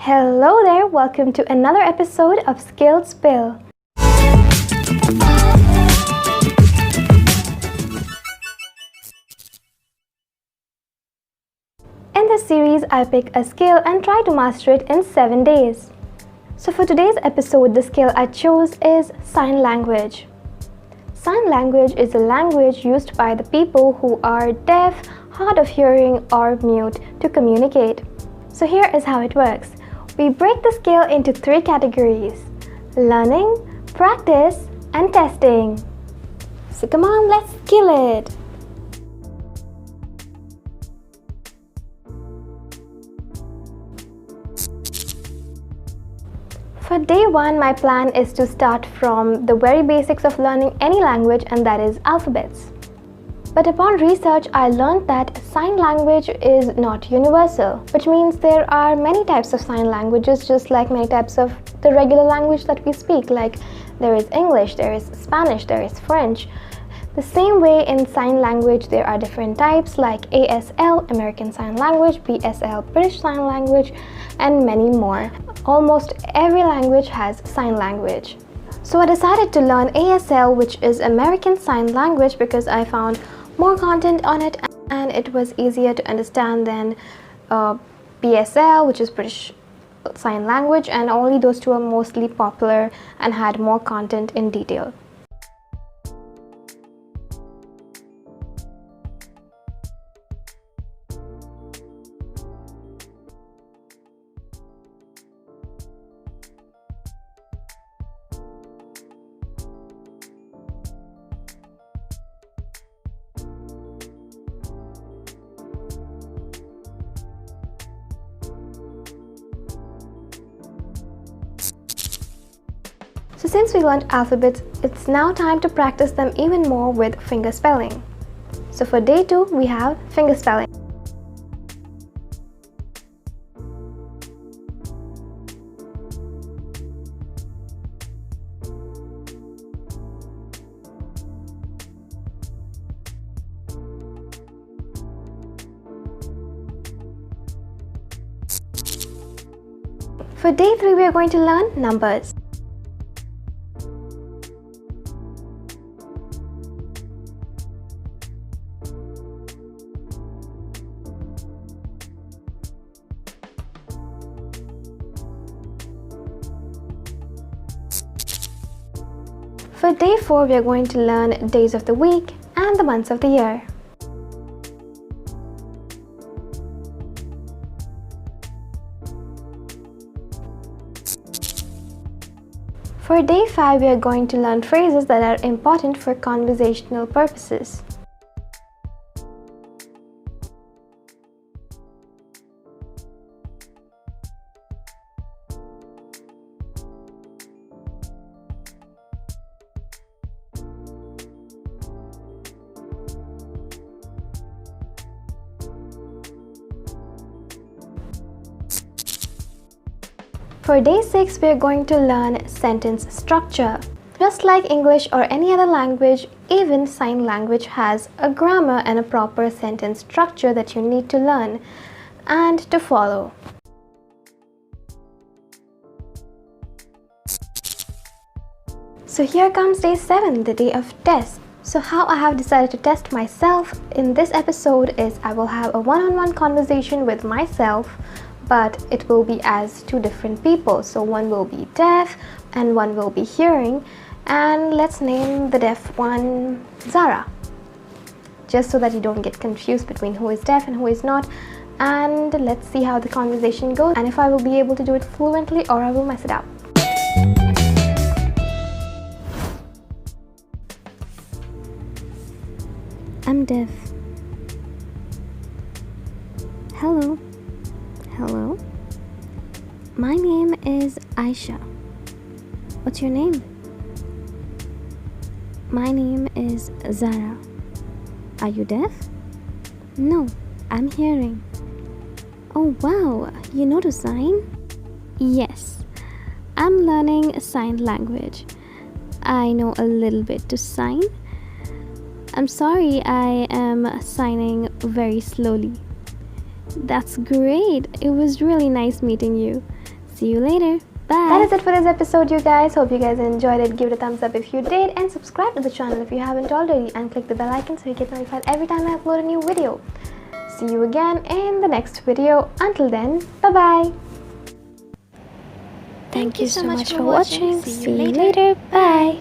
Hello there, welcome to another episode of Skill Spill. In this series, I pick a skill and try to master it in 7 days. So for today's episode, the skill I chose is sign language. Sign language is a language used by the people who are deaf, hard of hearing, or mute to communicate. So here is how it works. We break the skill into 3 categories: learning, practice, and testing. So come on, let's kill it! For day 1, my plan is to start from the very basics of learning any language, and that is alphabets. But upon research, I learned that sign language is not universal, which means there are many types of sign languages, just like many types of the regular language that we speak. Like there is English, there is Spanish, there is French. The same way in sign language, there are different types like ASL, American Sign Language, BSL, British Sign Language, and many more. Almost every language has sign language. So I decided to learn ASL, which is American Sign Language, because I found more content on it and it was easier to understand than BSL, which is British Sign Language, and only those two are mostly popular and had more content in detail. So since we learned alphabets, it's now time to practice them even more with finger spelling. So for day 2, we have finger spelling. For day 3, we are going to learn numbers. For day 4, we are going to learn days of the week and the months of the year. For day 5, we are going to learn phrases that are important for conversational purposes. For day 6, we are going to learn sentence structure. Just like English or any other language, even sign language has a grammar and a proper sentence structure that you need to learn and to follow. So here comes day 7, the day of test. So how I have decided to test myself in this episode is I will have a one-on-one conversation with myself, but it will be as 2 different people. So one will be deaf and one will be hearing, and let's name the deaf one Zara, just so that you don't get confused between who is deaf and who is not. And let's see how the conversation goes and if I will be able to do it fluently or I will mess it up. I'm deaf. Hello. Hello. My name is Aiesha. What's your name? My name is Zara. Are you deaf? No, I'm hearing. Oh wow, you know to sign? Yes, I'm learning sign language. I know a little bit to sign. I'm sorry I am signing very slowly. That's great. It was really nice meeting you. See you later. Bye. That is it for this episode, you guys. Hope you guys enjoyed it. Give it a thumbs up if you did, and subscribe to the channel if you haven't already, and click the bell icon so you get notified every time I upload a new video. See you again in the next video. Until then, bye bye. Thank you so much for watching. See you later. Bye.